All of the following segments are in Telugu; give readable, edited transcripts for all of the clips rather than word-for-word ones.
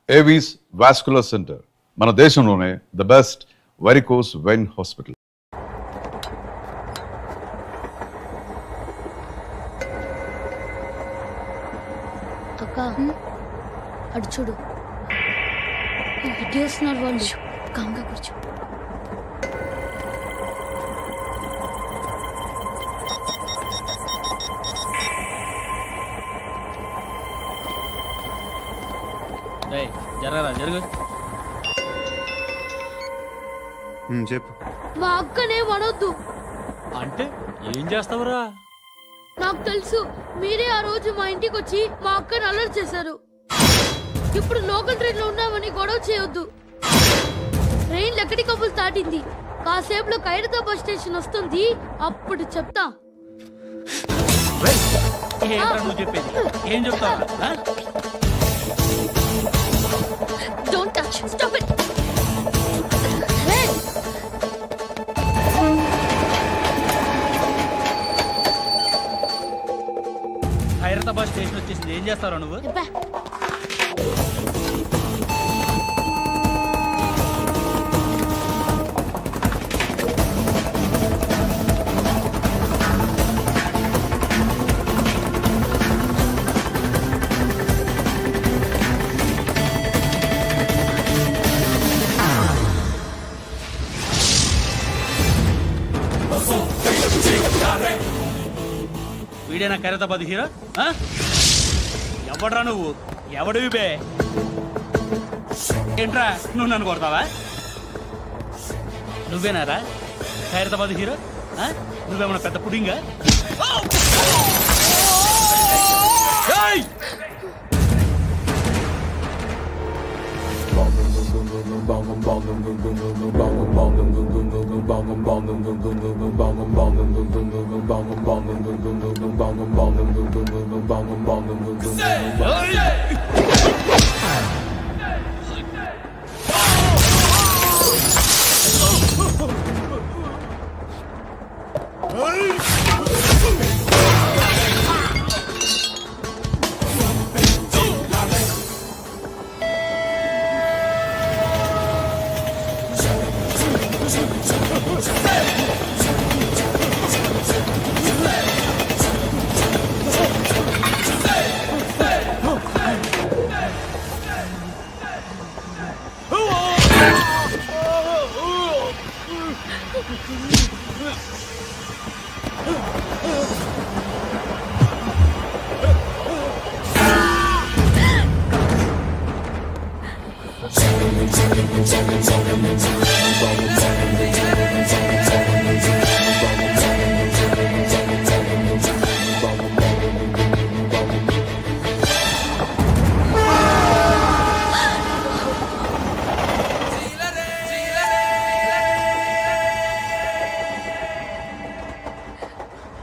ఏవీస్ వాస్కులర్ సెంటర్ మన దేశంలోనే the best varicose vein hospital. అక్క అడు చూడు, ఇటు వస్తున్నారు వాళ్ళు. కాంగా కూర్చో. జరగరా జరుగు. చెప్పు. మా అక్కనే వడొద్దు. అంటే ఏం చేస్తావురా? నాకు తెలుసు, మీరే ఆ రోజు మా ఇంటికి వచ్చి మా అక్కని అలర్ట్ చేశారు. ఇప్పుడు లోకల్ ట్రైన్ లో ఉన్నామని గొడవ చేయొద్దు. ట్రైన్ లక్కడి కబుల్ దాటింది. కాసేపులో ఖైరతాబాద్ బస్ స్టేషన్ వస్తుంది, అప్పుడు చెప్తా. నువ్వు చెప్పేది ఏం చెప్తావా? Don't touch. Stop it. Khairatabad station వచ్చేసింది, ఏం చేస్తావు నువ్వు? వీడేనా ఖైరతాబాద్ హీరో? ఎవడ్రా నువ్వు? ఎవడివి బే? ఏంట్రా నువ్వు నన్ను కొడతావా? నువ్వేనారా ఖైరతాబాద్ హీరో? నువ్వేమన్నా పెద్ద పుడింగా?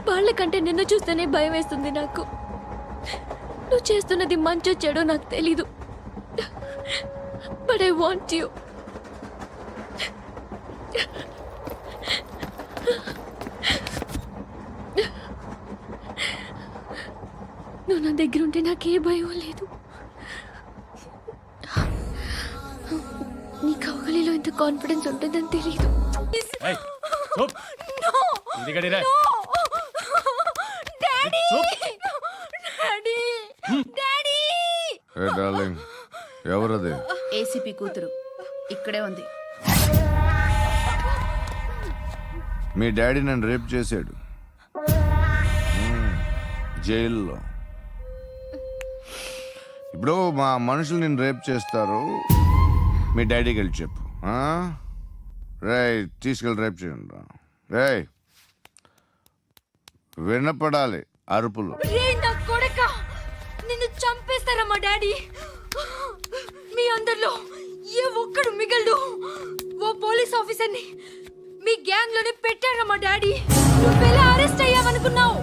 వాళ్ళకంటే నిన్ను చూస్తేనే భయం వేస్తుంది నాకు. నువ్వు చేస్తున్నది మంచో చెడో నాకు తెలీదు, బట్ ఐ వాంట్ యు. నువ్వు నా దగ్గర ఉంటే నాకే భయం లేదు. నీ కౌగలిలో ఇంత కాన్ఫిడెన్స్ ఉంటుందని తెలీదు. ఎవరది? ఏసీపీ కూతురు ఇక్కడే ఉంది. మీ డాడీ నన్ను రేప్ చేశాడు జైల్లో. ఇప్పుడు మా మనుషులు నేను రేప్ చేస్తారు, మీ డాడీకి వెళ్ళి చెప్పు. రేయ్ తీసుకెళ్ళి రేప్ చేయండి. రేయ్ వినపడాలి అరుపులు. నిన్ను చంపేస్తారా మా డాడీ? మీ అందరిలో ఏ ఒక్కడు మిగలడు. ఓ పోలీస్ ఆఫీసర్ని మీ గ్యాంగ్ లోనే పెట్టారా మా డాడీ? నువ్వెలా అరెస్ట్ అయ్యావనుకున్నావు?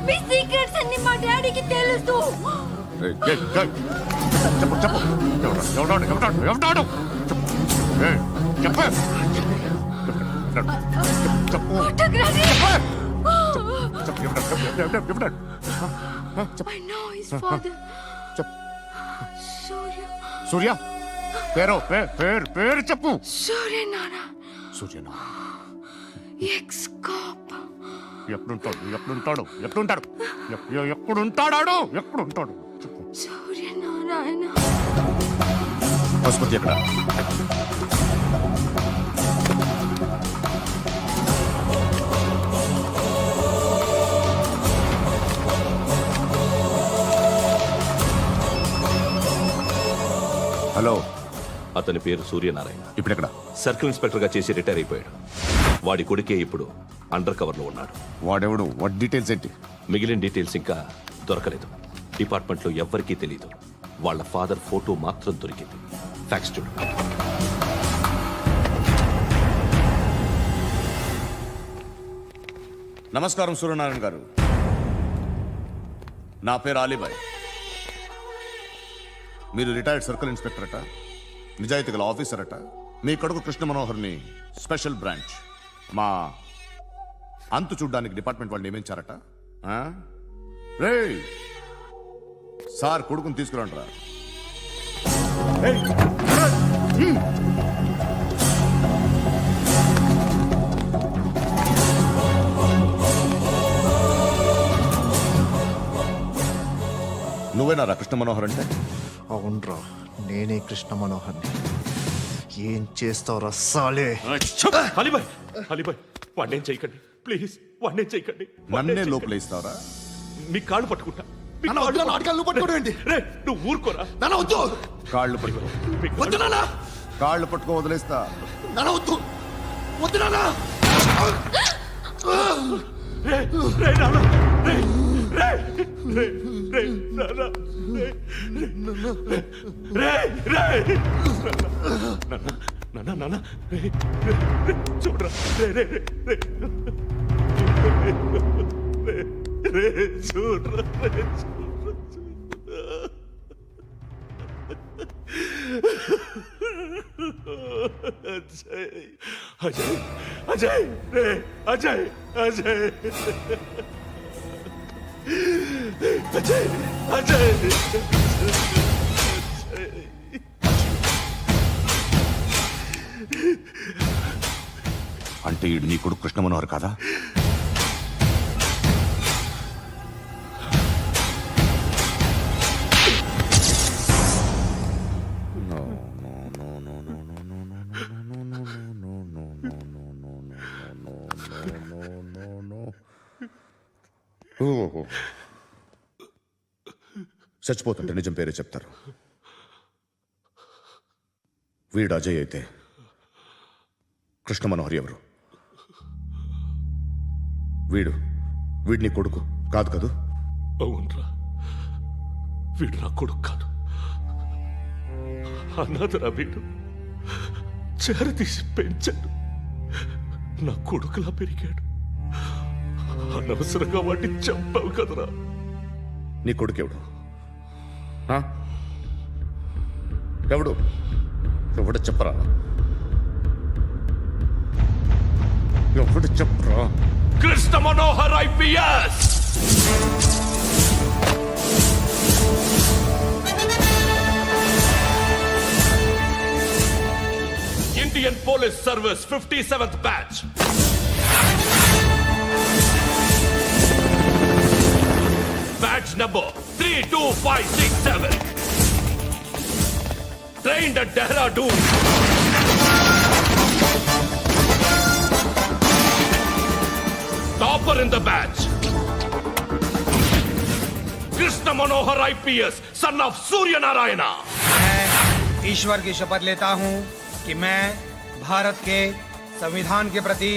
మీ సీక్రెట్స్ అన్ని మా డాడీకి తెలుసు. సూర్య పేరు చెప్పు. సూర్యనారాయణ సూర్యనా ఎక్స్ కాప్. ఎక్కడుంటాడు చెప్పు. సూర్యనారాయణ ఆసుపత్రి ఎక్కడ? హలో, అతని పేరు సూర్యనారాయణ. ఇప్పుడు ఎక్కడ? సర్కిల్ ఇన్స్పెక్టర్ గా చేసి రిటైర్ అయిపోయాడు. వాడి కొడుకే ఇప్పుడు అండర్ కవర్ లో ఉన్నాడు. వాడెవడు? వాట్ డీటెయిల్స్ ఏంటి? మిగిలిన డీటెయిల్స్ ఇంకా దొరకలేదు. డిపార్ట్మెంట్ లో ఎవ్వరికీ తెలియదు. వాళ్ళ ఫాదర్ ఫోటో మాత్రం దొరికింది. ఫ్యాక్స్ చూడు. నమస్కారం సూర్యనారాయణ గారు. నా పేరు అలీబాయ్. మీరు రిటైర్డ్ సర్కిల్ ఇన్స్పెక్టర్ అట, నిజాయితీ గల ఆఫీసర్ అట. మీ కొడుకు కృష్ణ మనోహర్ని స్పెషల్ బ్రాంచ్ మా అంతు చూడ్డానికి డిపార్ట్మెంట్ వాళ్ళు నియమించారట. ఆ? రేయ్ సార్ కొడుకుని తీసుకురండిరా. నువ్వేనారా కృష్ణ మనోహర్ అంటే? అవునరా, నేనే కృష్ణ మనోహర్ని. ఏం చేస్తావురా సాలే? అలీబాయ్, అలీబాయ్, వాడినేం చేయకండి ప్లీజ్, వాడినేం చేయకండి. నన్నే లోపల ఇస్తావరా? మీ కాళ్ళు పట్టుకుంటా. మీ నాన్న వద్దు, నాన్న అడగాలి, నువ్వు పట్టుకోవడం ఏంటి? రే, నువ్వు ఊరుకోరా. నాన్న వద్దు, కాళ్ళు పట్టుకో. మీ వద్దు నాన్న, కాళ్ళు పట్టుకో వదిలేస్తా. నాన్న వద్దు, వద్దు నాన్న. రే, రే, నాన్న, రే, రే, రే, రే, నాన్న, రే, రే, రే, రే, నాన్న, నాన్న, రే, రే, రే, చూడరా, రే, రే, రే, రే, రే, రే, చూడరా, రే, చూడరా, చూడరా. అజయ్, అజయ్, అజయ్, రే, అజయ్, అజయ్, అజయ్, అజయ్, అంటే ఈడు నీ కొడుకు కృష్ణ మనోహర్ కాదా? చచ్చిపోతుంటే నిజం పేరే చెప్తారు. వీడు అజయ్ అయితే కృష్ణ మనోహర్ ఎవరు? వీడిని కొడుకు కాదు కదూ? అవునరా, వీడు నా కొడుకు కాదు, అనాథరా. వీడు చేరతీసి పెంచాడు, నా కొడుకులా పెరిగాడు. అనవసరంగా వాటిని చంపావు కదరా. నీ కొడుకు ఎవడు? ఆ? ఎవడు చెప్పరా? ఎవడు చెప్పరా? Krishna Manohar IPS. Indian police service 57th batch. Batch number 32567. Trained at Dehradun. Topper in the batch. Krishna Manohar IPS, son of Surya Narayana. मैं ईश्वर की शपथ लेता हूं कि मैं भारत के संविधान के प्रति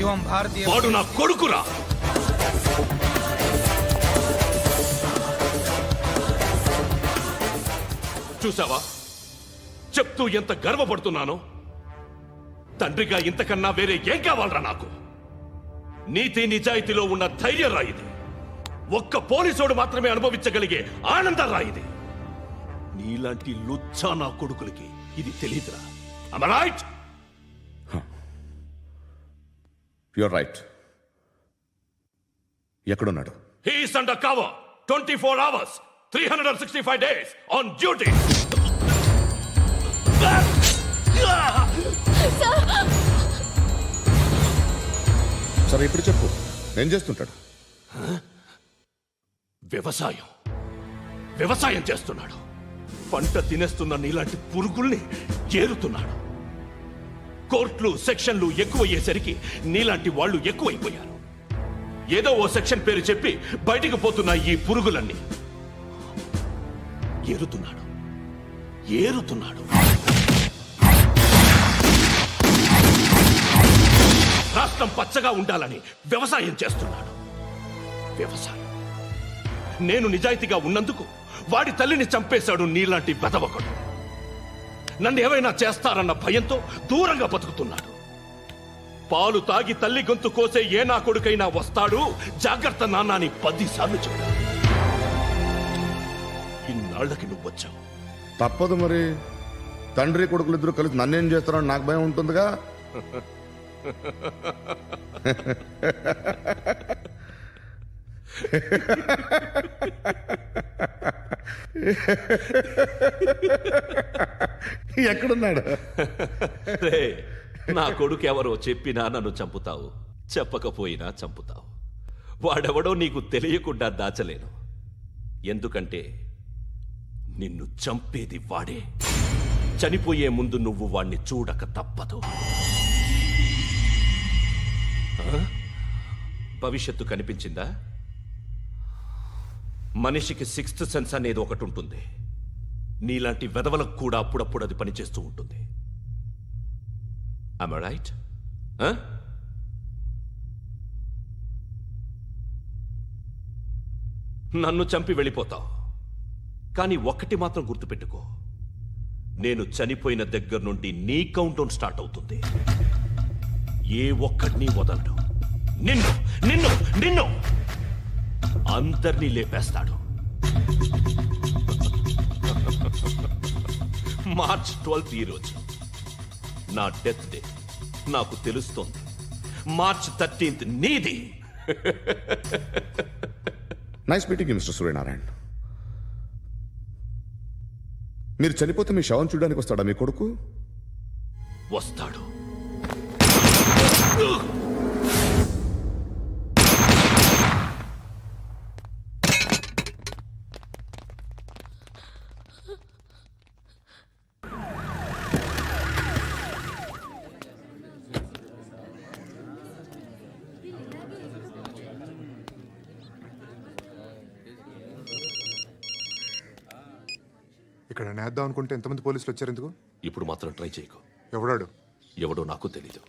एवं भारतीय వాడు నా కొడుకురా. చూసావా, చెప్తూ ఎంత గర్వపడుతున్నానో. తండ్రిగా ఇంతకన్నా వేరే ఏం కావాలరా నాకు? నీతి నిజాయితీలో ఉన్న ధైర్యం రాయిది. ఒక్క పోలీసోడు మాత్రమే అనుభవించగలిగే ఆనందం రాయిది. నీలాంటి లుచ్చా నా కొడుకులకి ఇది తెలియదురా. Am I right? You're right. ఎక్కడున్నాడు? He is under cover 24 hours 365 days on duty. సరే ఇప్పుడు చెప్పు ఏం చేస్తుంటాడు? వ్యవసాయం వ్యవసాయం చేస్తున్నాడు. పంట తినేస్తున్న నీలాంటి పురుగుల్ని ఏరుతున్నాడు. కోర్టులు సెక్షన్లు ఎక్కువయ్యేసరికి నీలాంటి వాళ్ళు ఎక్కువైపోయారు. ఏదో ఓ సెక్షన్ పేరు చెప్పి బయటికి పోతున్న ఈ పురుగులన్నీ ఏరుతున్నాడు. రాష్ట్రం పచ్చగా ఉండాలని వ్యవసాయం చేస్తున్నాడు. వ్యవసాయం. నేను నిజాయితీగా ఉన్నందుకు వాడి తల్లిని చంపేశాడు నీలాంటి వెధవకుడు. నన్ను ఏమైనా చేస్తారన్న భయంతో దూరంగా బతుకుతున్నాడు. పాలు తాగి తల్లి గొంతు కోసే ఏ నా కొడుకైనా వస్తాడు, జాగ్రత్త నాన్న అని 10 సార్లు చెప్పాడు. ఇన్నాళ్లకి నువ్వు వచ్చావు. తప్పదు మరి, తండ్రి కొడుకులు ఇద్దరు కలిసి నన్నేం చేస్తారని నాకు భయం ఉంటుందిగా. ఎక్కడున్నాడు? రే, నా కొడుకు ఎవరో చెప్పినా నన్ను చంపుతావు, చెప్పకపోయినా చంపుతావు. వాడెవడో నీకు తెలియకుండా దాచలేను. ఎందుకంటే నిన్ను చంపేది వాడే. చనిపోయే ముందు నువ్వు వాణ్ణి చూడక తప్పదు. భవిష్యత్తు కనిపించిందా? మనిషికి 6th సెన్స్ అనేది ఒకటి ఉంటుంది. నీలాంటి వెధవలకు కూడా అప్పుడప్పుడు అది పనిచేస్తూ ఉంటుంది. Am I right? నన్ను చంపి వెళ్ళిపోతావు. కానీ ఒక్కటి మాత్రం గుర్తుపెట్టుకో, నేను చనిపోయిన దగ్గర నుండి నీ కౌంటౌన్ స్టార్ట్ అవుతుంది. ఏ ఒక్కడిని వదలడు. నిన్ను నిన్ను నిన్ను అందరినీ లేపేస్తాడు. మార్చ్ 12th ఈ రోజు నా డెత్ డే. నాకు తెలుస్తోంది. మార్చ్ 13th నీది. Nice meeting you mister Suryanarayan. మీరు చనిపోతే మీ శవం చూడడానికి వస్తాడా మీ కొడుకు? వస్తాడు. ఇక్కడ నేద్దాం అనుకుంటే ఎంతమంది పోలీసులు వచ్చారు ఎందుకు? ఇప్పుడు మాత్రం ట్రై చేయకు. ఎవడాడు? ఎవడో నాకు తెలీదు.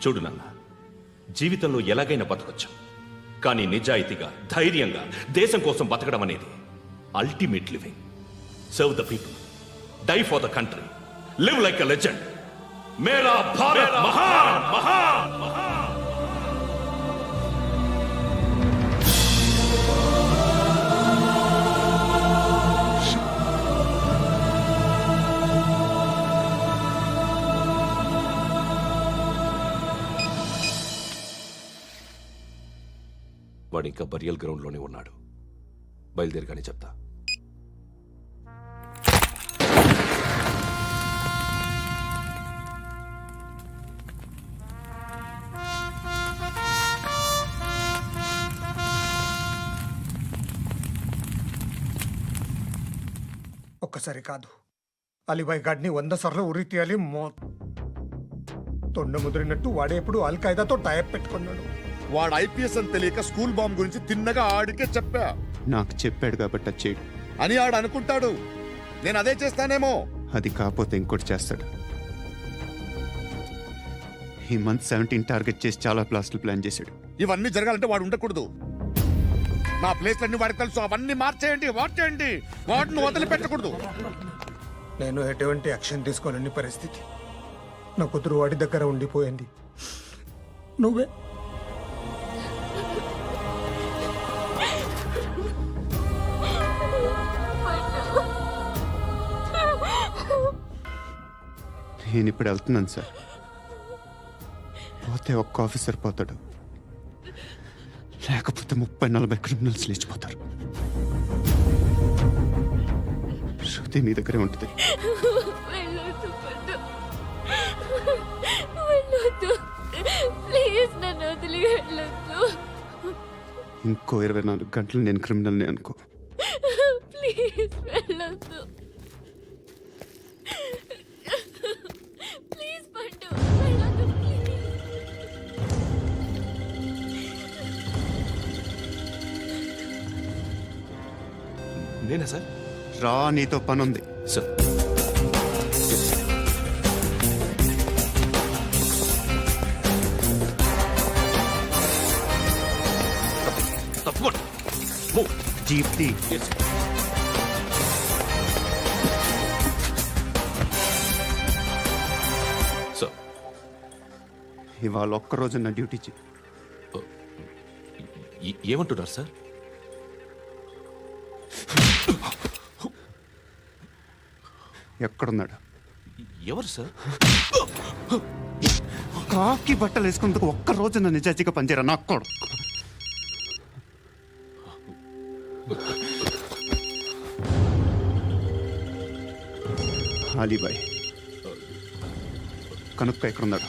చూడు నాన్న, జీవితంలో ఎలాగైనా బతకొచ్చు, కానీ నిజాయితీగా ధైర్యంగా దేశం కోసం బతకడం అనేది ultimate living. Serve the people, die for the country, live like a legend. మేరా భారత్ మహాన్ మహాన్ మహాన్. వాడు ఇంకా బరియల్ గ్రౌండ్లోనే ఉన్నాడు. బయలుదేరగానే చెప్తా. ఒక్కసారి కాదు, అలీబాయ్ గాడిని 100 సార్లు ఉరి తీయాలి. తొండ ముదిరినట్టు వాడే ఎప్పుడు అల్ ఖైదాతో టైప్ పెట్టుకున్నాడు. వాడు ఐపీఎస్ అని తెలియక స్కూల్ బాంబ్ గురించి తిన్నగా ఆడికే చెప్పా నాకు చెప్పాడు కాబట్టి అది చేయడు. అని ఆడు అనుకుంటాడు. నేను అదే చేస్తానేమో. అది కాకపోతే ఇంకోటి చేస్తాడు. ఈ మంత్ 17 టార్గెట్ చేసి చాలా ప్లాస్టులు ప్లాన్ చేశాడు. ఇవన్నీ జరగాలంటే వాడు ఉండకూడదు. నా ప్లేస్లన్నీ వాడికి తెలుసు. అవన్నీ మార్చేయండి, మార్చేయండి. వాటిని వదిలిపెట్టకూడదు. నేను ఎటువంటి యాక్షన్ తీసుకోలేని పరిస్థితి. నా కూతురు వాడి దగ్గర ఉండిపోయింది. నువ్వే నేను ఇప్పుడు వెళ్తున్నాను సార్. పోతే ఒక్క ఆఫీసర్ పోతాడు, లేకపోతే 30-40 క్రిమినల్స్ లేచిపోతారు. శృతి నీ దగ్గరే ఉంటుంది. వెళ్ళొద్దు పండు. వెళ్ళొద్దు. ప్లీజ్ నన్ను వదిలి వెళ్ళొద్దు. ఇంకో 24 గంటలు నేను క్రిమినల్ని అనుకో. ప్లీజ్ వెళ్ళొద్దు. ప్లీజ్ పండు వెళ్ళొద్దు. నేనా సార్? రా, నీతో పని ఉంది. సార్, తప్పకుండా. Move. జీప్తి Yes. సార్, ఇవాళ ఒక్కరోజు నా డ్యూటీ చేయి. ఏమంటున్నారు సార్? ఎక్కడున్నాడు? ఎవరు సార్? కాకి బట్టలు వేసుకున్నందుకు ఒక్కరోజు నా నిజాయితీగా పనిచేయరా నా కొడుకు. అలీబాయ్ కనుక్కో, ఎక్కడున్నాడు?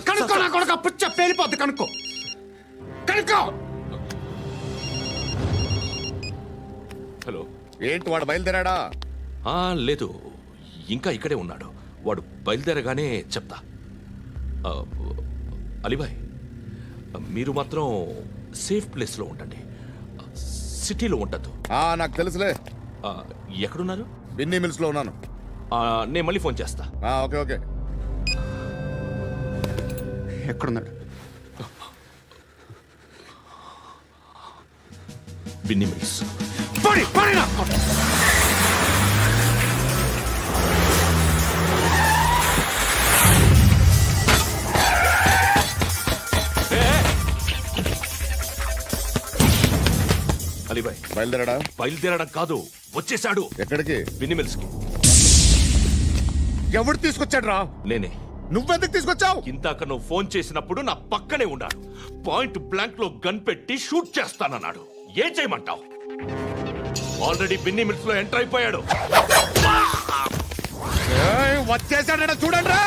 కనుక్కో నా కొడుకు. పుచ్చ పేలిపోద్ది. కనుక్కో, కనుక్కో. హలో. ఏంటి వాడు బయలుదేరాడా? లేదు, ఇంకా ఇక్కడే ఉన్నాడు. వాడు బయలుదేరగానే చెప్తా. అలీబాయ్, మీరు మాత్రం సేఫ్ ప్లేస్లో ఉండండి, సిటీలో ఉండద్దు. నాకు తెలుసులే. ఎక్కడున్నారు? బిన్నీ మిల్స్ లో ఉన్నాను. నేను మళ్ళీ ఫోన్ చేస్తా. Okay okay. ఎక్కడున్నాడు? బిన్నీ మిల్స్. అలీబాయ్ బయలుదేరాడా? బయలుదేరడం కాదు, వచ్చేశాడు. ఎక్కడికి? బిన్నీ మిల్స్ కి. ఎవడు తీసుకొచ్చాడు రా? నేనే. నువ్వెందుకు తీసుకొచ్చావు? ఇందాక నువ్వు ఫోన్ చేసినప్పుడు నా పక్కనే ఉన్నాడు. పాయింట్ బ్లాంక్ లో గన్ పెట్టి షూట్ చేస్తానన్నాడు. ఏం చేయమంటావు? ఆల్రెడీ బిన్నీ మిల్స్ లో ఎంటర్ అయిపోయాడు. వచ్చేసాడ చూడండి రా.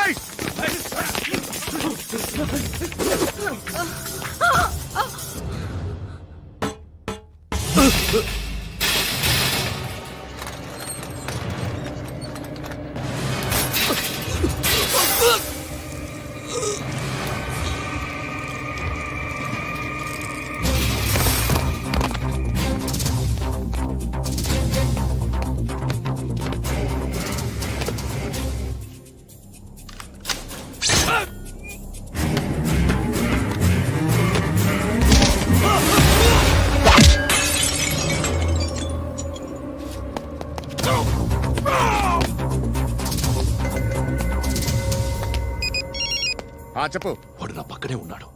చెప్పు. వాడు నా పక్కనే ఉన్నాడు.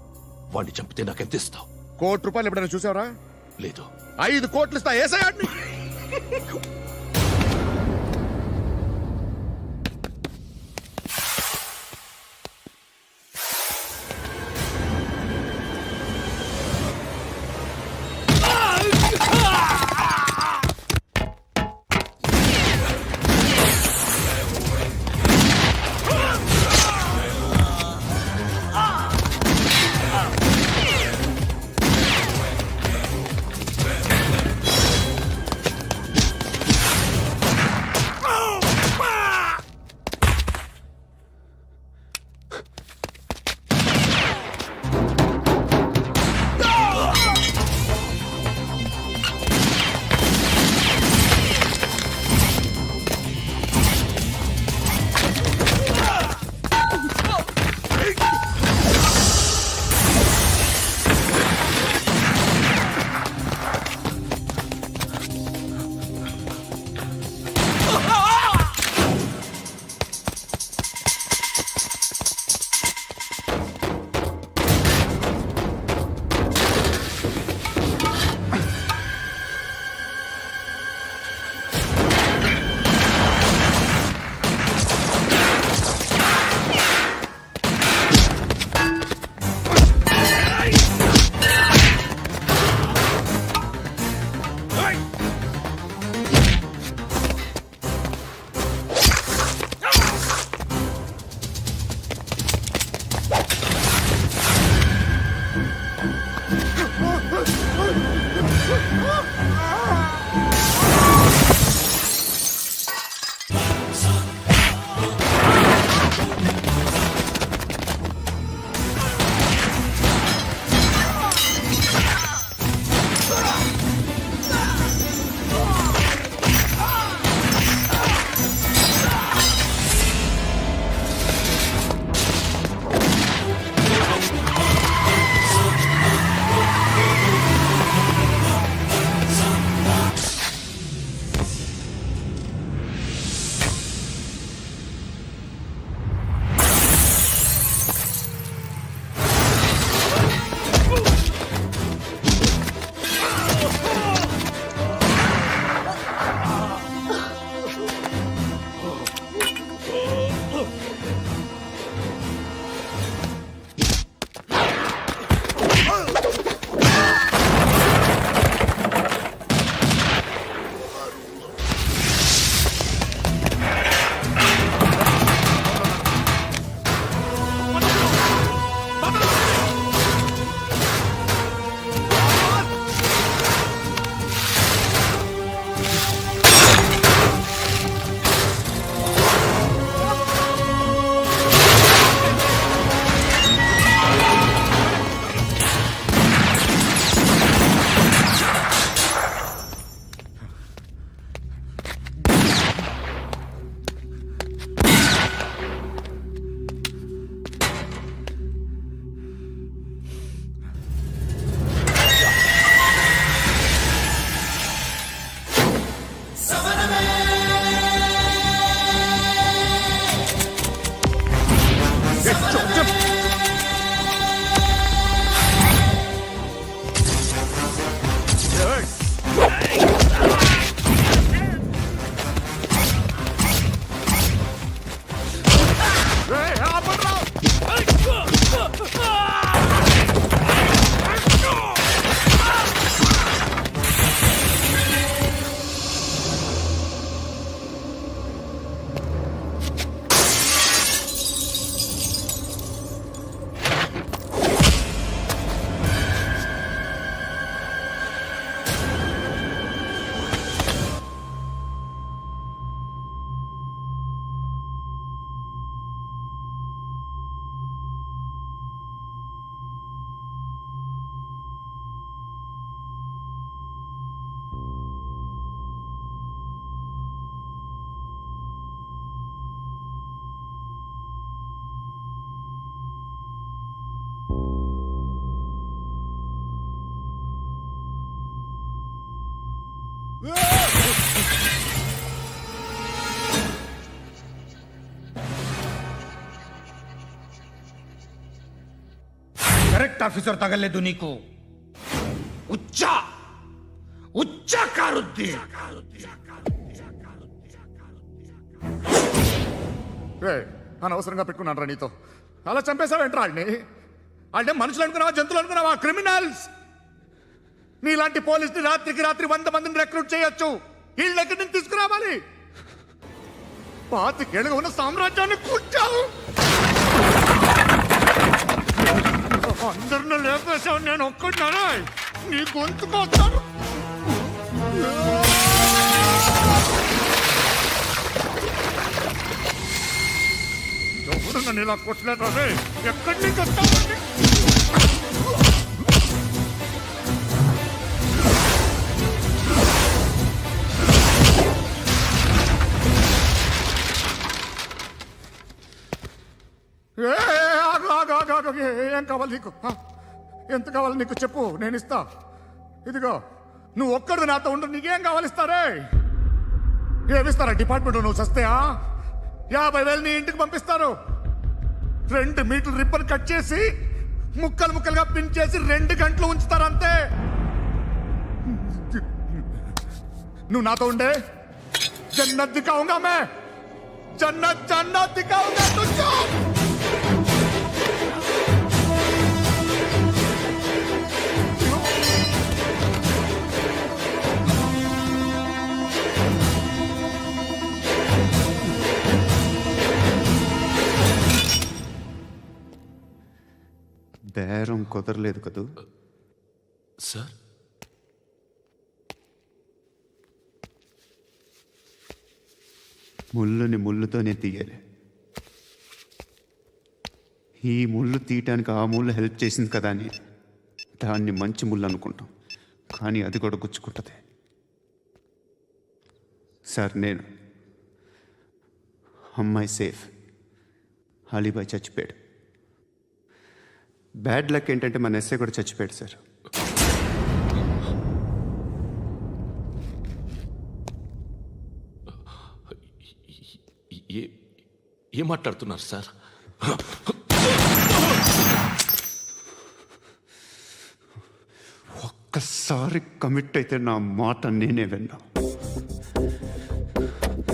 వాడిని చంపితే నాకెంత ఇస్తావు? ₹1,00,00,000 ఎప్పుడైనా చూసావరా? లేదు. 5 కోట్లు ఇస్తా. ఏసయాడిని. ఆఫీసర్ తగలేదు నీకు ఉచ్చా ఉచ్చా కారుద్ది అనవసరంగా పెట్టుకున్నాను రా నీతో అలా చంపేశావేంట్రా ఆడిని అంటే మనుషులు అనుకున్నావా జంతువులు అనుకున్నావా క్రిమినల్స్ నీలాంటి పోలీసుని రాత్రికి రాత్రి 100 మందిని రిక్రూట్ చేయొచ్చు వీళ్ళ ఎక్కడి నుంచి తీసుకురావాలి 25 ఏళ్ళుగా ఉన్న సామ్రాజ్యాన్ని కూర్చావు అందరిని లేపేశావు నేను ఒక్కడినారా నీ గొంతుకొస్తాను ఎవరు నన్ను ఇలా కొట్టలేదా రే ఎక్కడి నుంచి వస్తావు ఏం కావాలి నీకు ఎంత కావాలి నీకు చెప్పు నేను ఇస్తా ఇదిగో నువ్వు ఒక్కడు నాతో ఉండు నీకేం కావాలి ఇస్తారే ఏమిస్తారా డిపార్ట్మెంట్ నువ్వు చస్తేయా 50,000 నీ ఇంటికి పంపిస్తారు 2 మీటర్లు రిబ్బన్ కట్ చేసి ముక్కలు ముక్కలుగా పిన్ చేసి 2 గంటలు ఉంచుతారు అంతే నువ్వు నాతో ఉండే జన్నత్ దిఖాऊंगा मैं जन्नत जन्नत दिखाऊंगा तुझको బేరం కుదరలేదు కదూ సార్ ముళ్ళుని ముళ్ళుతోనే తీయాలి ఈ ముళ్ళు తీయటానికి ఆ ముళ్ళు హెల్ప్ చేసింది కదా అని దాన్ని మంచి ముళ్ళు అనుకుంటాం కానీ అది కూడా గుచ్చుకుంటుంది సార్ నేను అమ్మాయి సేఫ్ అలీబాయ్ చచ్చిపోయాడు బ్యాడ్ లక్ ఏంటంటే మన ఎస్ఐ కూడా చచ్చిపోయాడు సార్ ఏం మాట్లాడుతున్నారు సార్ ఒక్కసారి కమిట్ అయితే నా మాట నేనే విన్నా